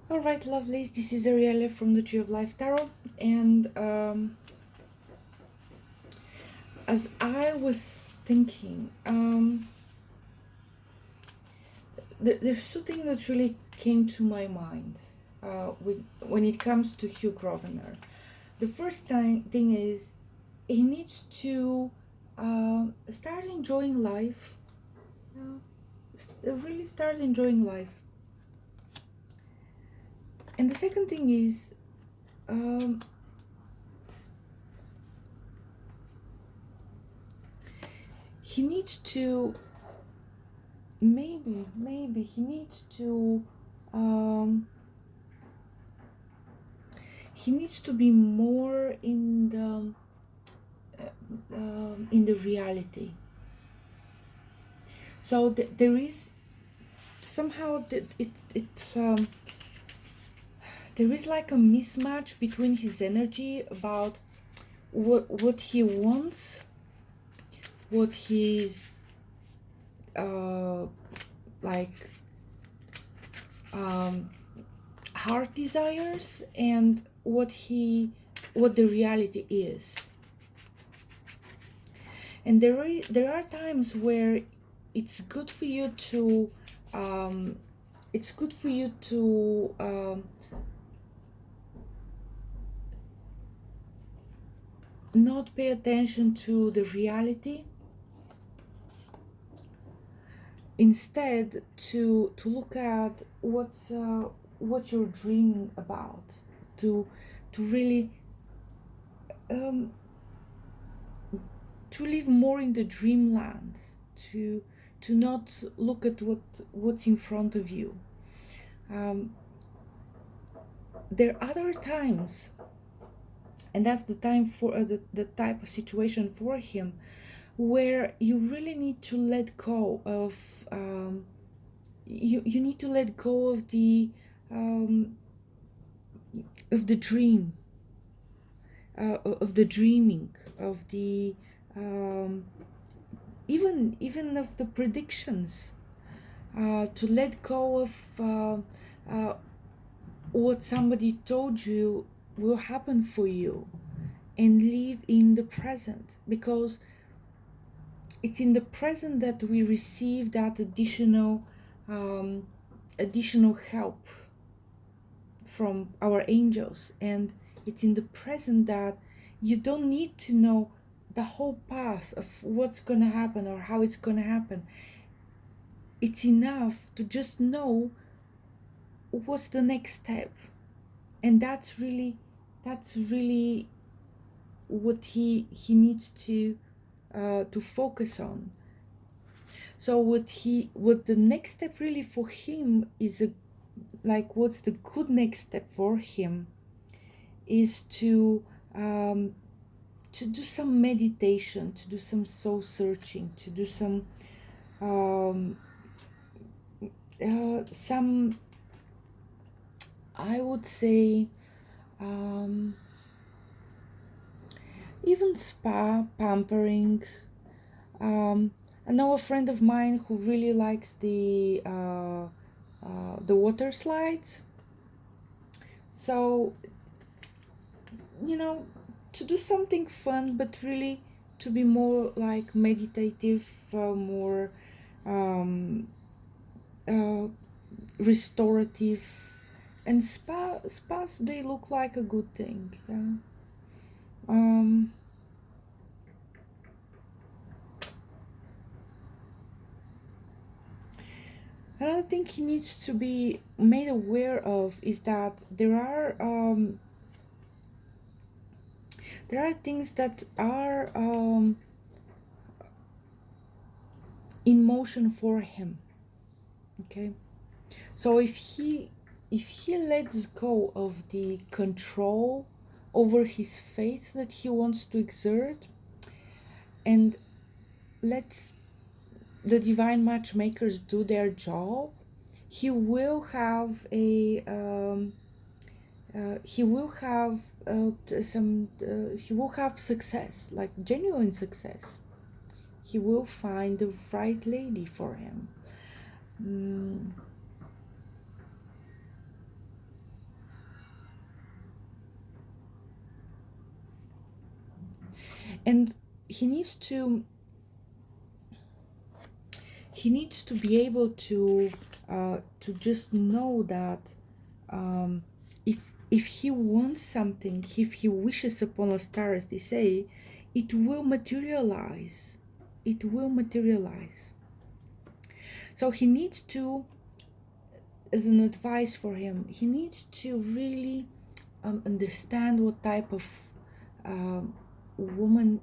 All right, lovelies, this is Ariella from the Tree of Life Tarot, and as I was thinking, there's something that really came to my mind when it comes to Hugh Grosvenor. The first thing is he needs to start enjoying life, really start enjoying life. And the second thing is, um, he needs to maybe um, he needs to be more in the reality. So there is somehow that it's there is like a mismatch between his energy about what he wants, what his uh, like um, heart desires, and what the reality is. And there are times where it's good for you to um, it's good for you to not pay attention to the reality, instead to look at what you're dreaming about, to really um, to live more in the dreamland, to not look at what's in front of you. um, there are other times, and that's the time for the type of situation for him, where you really need to let go of you need to let go um, of the dream, of the dreaming, of the um, even of the predictions, to let go of uh, what somebody told you will happen for you, and live in the present, because it's in the present that we receive that um, additional help from our angels. And it's in the present that you don't need to know the whole path of what's going to happen or how it's going to happen. It's enough to just know what's the next step. And that's really what he needs to focus on. So what the next step really for him is what's the good next step for him is to do some meditation, to do some soul searching, to do um, some, I would say, um, even spa pampering. Um, I know a friend of mine who really likes the water slides. So, to do something fun, but really to be more like meditative, more um, uh, restorative. And spas, they look like a good thing. Yeah. Um, Another thing he needs to be made aware of is that there are things that are in motion for him. Okay, so if he lets go of the control over his fate that he wants to exert, and lets the divine matchmakers do their job, he will have he will have he will have success, like genuine success. He will find the right lady for him. mm, And he needs to be able to just know that, um, if he wants something, if he wishes upon a star, as they say, it will materialize. It will materialize. So he needs to, as an advice for him, he needs to really understand what type of woman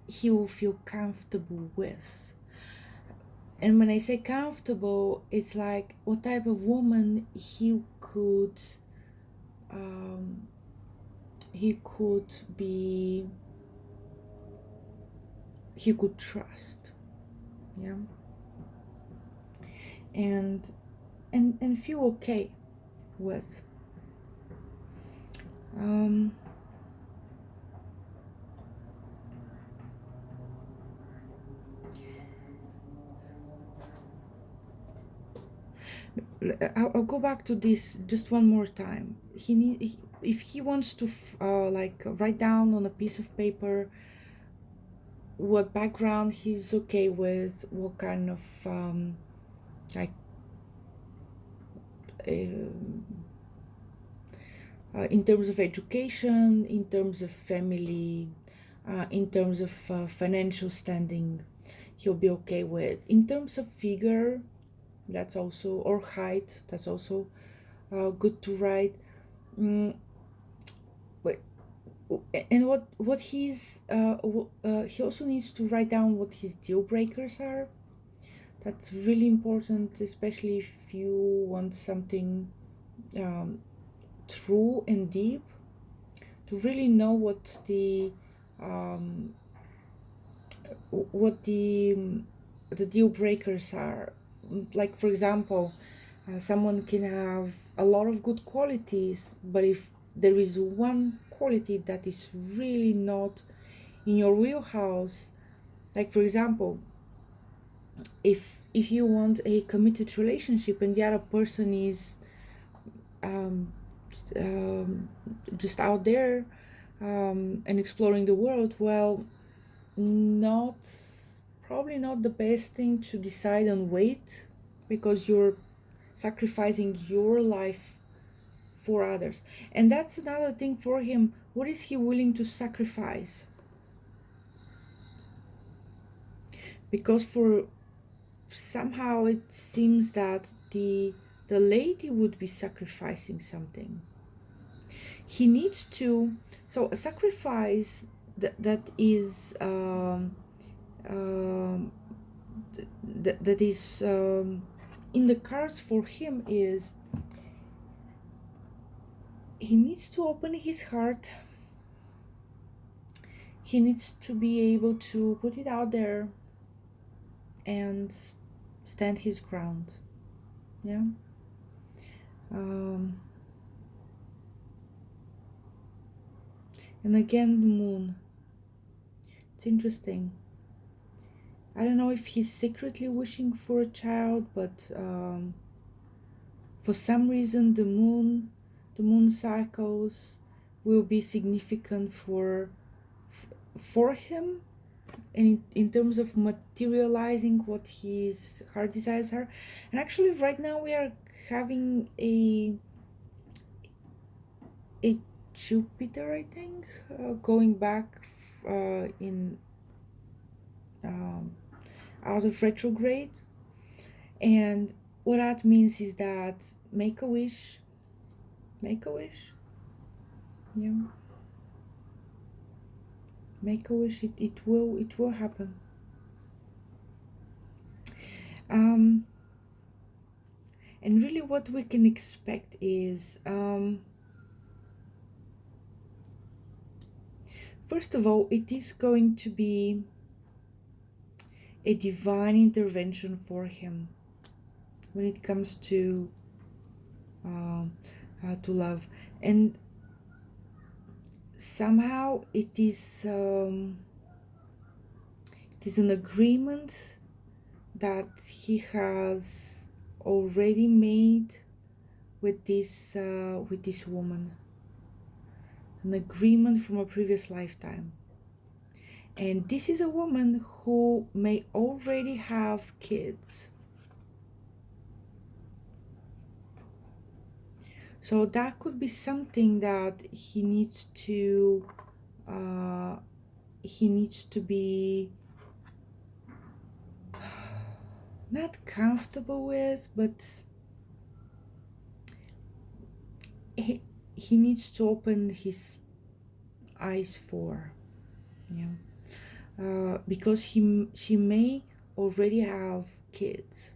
he will feel comfortable with. And when I say comfortable, it's like what type of woman um, he could trust, yeah, and and feel okay with. Um, I'll go back to this just one more time. If he wants to like write down on a piece of paper what background he's okay with, what kind of like in terms of education, in terms of family, in terms of financial standing, he'll be okay with. In terms of figure, that's also, or height, that's also good to write. Mm, but and what he also needs to write down what his deal breakers are. That's really important, especially if you want something um, true and deep, to really know um, what the deal breakers are. Like for example, someone can have a lot of good qualities, but if there is one quality that is really not in your wheelhouse, like for example, if you want a committed relationship and the other person is um, um, just out there and exploring the world, well, not probably not the best thing to decide on weight, because you're sacrificing your life for others. And that's another thing for him. What is he willing to sacrifice? Because for somehow it seems that the lady would be sacrificing something. He needs to, so a sacrifice that is um, that is in the cards for him is he needs to open his heart. He needs to be able to put it out there and stand his ground. Yeah. Um, and again, the moon. It's interesting. I don't know if he's secretly wishing for a child, but for some reason, the moon cycles will be significant for him, and in terms of materializing what his heart desires are. And actually right now we are having a Jupiter, I think, going back in um, out of retrograde. And what that means is that make a wish, make a wish, yeah, make a wish, it will happen. um and really what we can expect is, first of all, it is going to be a divine intervention for him when it comes um, to love. And somehow it is an agreement that he has already made with this woman, an agreement from a previous lifetime. And this is a woman who may already have kids. So that could be something that uh, he needs to be not comfortable with, but he, he needs to open his eyes for, yeah, because she may already have kids,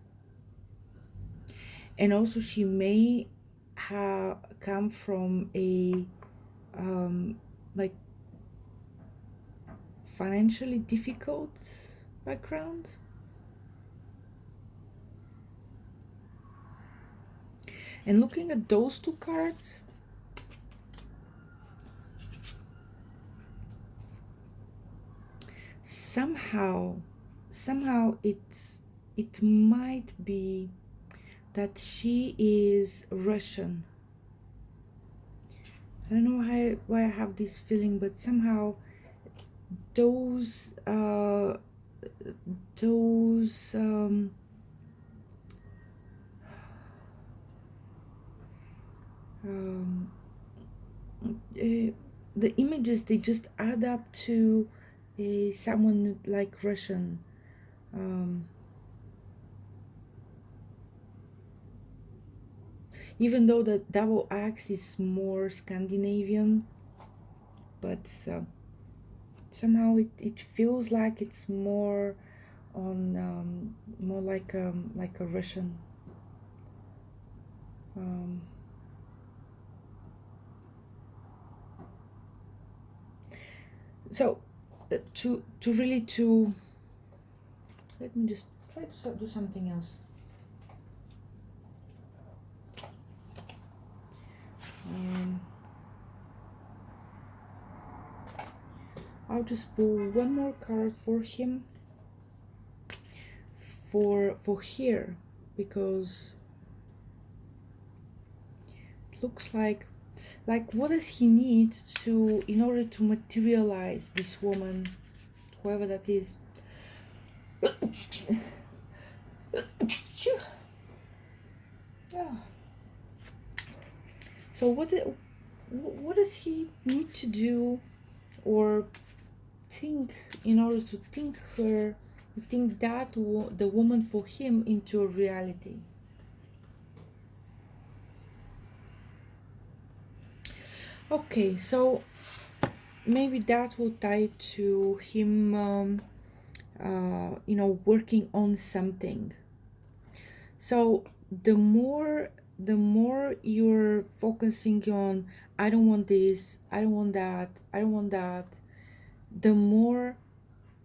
and also she may have come from a like financially difficult background. And looking at those two cards, somehow it might be that she is Russian. I don't know why I have this feeling, but somehow those those um, the images, they just add up to someone like Russian. Um, Even though the double axe is more Scandinavian, but somehow it feels like it's more on more like a Russian. Um, so to really to let me just try to do something else. And I'll just pull one more card for him for here, because it looks like what does he need to in order to materialize this woman, whoever that is. Yeah. So what does he need to do or think in order to think that the woman for him into a reality? Okay, so maybe that will tie to him working on something. So the more you're focusing on, I don't want this, I don't want that, I don't want that, the more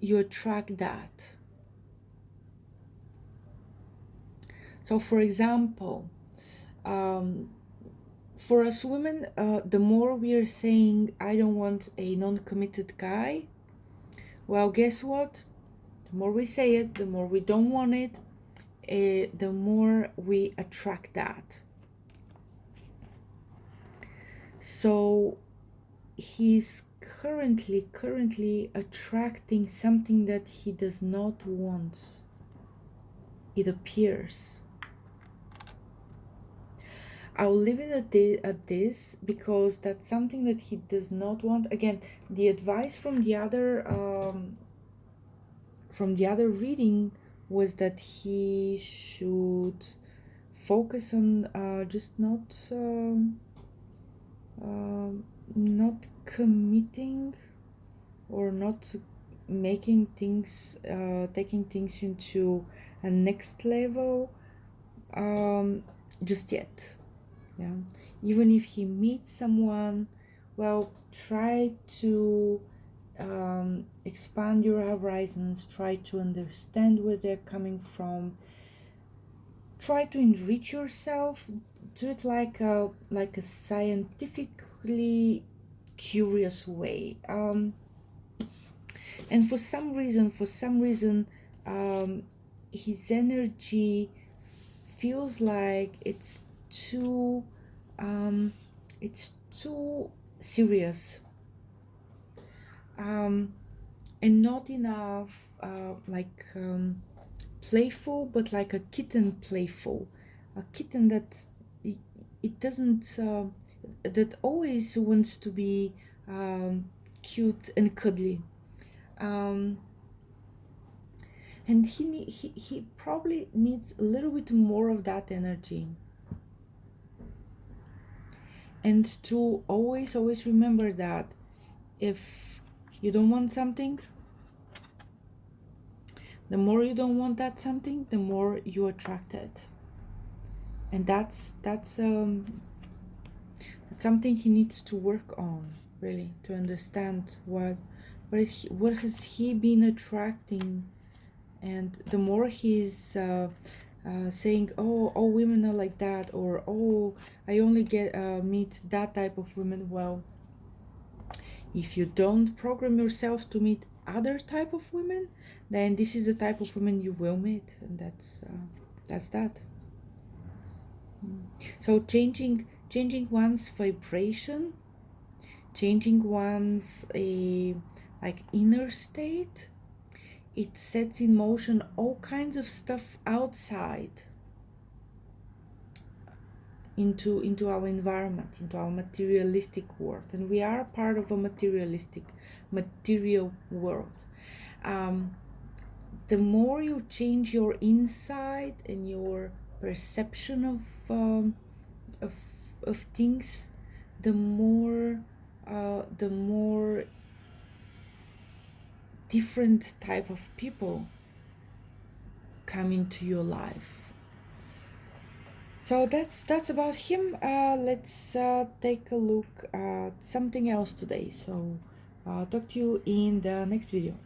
you attract that. So for example, for us women, the more we are saying, I don't want a non-committed guy, well, guess what? The more we say it, the more we don't want it, the more we attract that. So he's currently attracting something that he does not want, it appears. I'll leave it at this because that's something that he does not want. Again, the advice from the other reading was that he should focus on just not committing or not making things taking things into a next level just yet. Yeah, even if he meets someone, well, try to expand your horizons, try to understand where they're coming from, try to enrich yourself, do it like a scientifically curious way. And for some reason, his energy feels like um, it's too serious. and not enough playful, but like a kitten playful, a kitten that it doesn't that always wants to be cute and cuddly. um, and he probably needs a little bit more of that energy. And to always remember that if you don't want something, the more you don't want that something, the more you attract it. And that's something he needs to work on, really, to understand what has he been attracting. And the more he's saying, oh, all women are like that, or oh, I only get meet that type of women, well, if you don't program yourself to meet other type of women, then this is the type of women you will meet, and that's that. So changing one's vibration, changing one's inner state, it sets in motion all kinds of stuff outside into our environment, into our materialistic world. And we are part of a material world. The more you change your inside and your perception of things, the more different type of people come into your life. So that's about him. Let's take a look at something else today. So talk to you in the next video.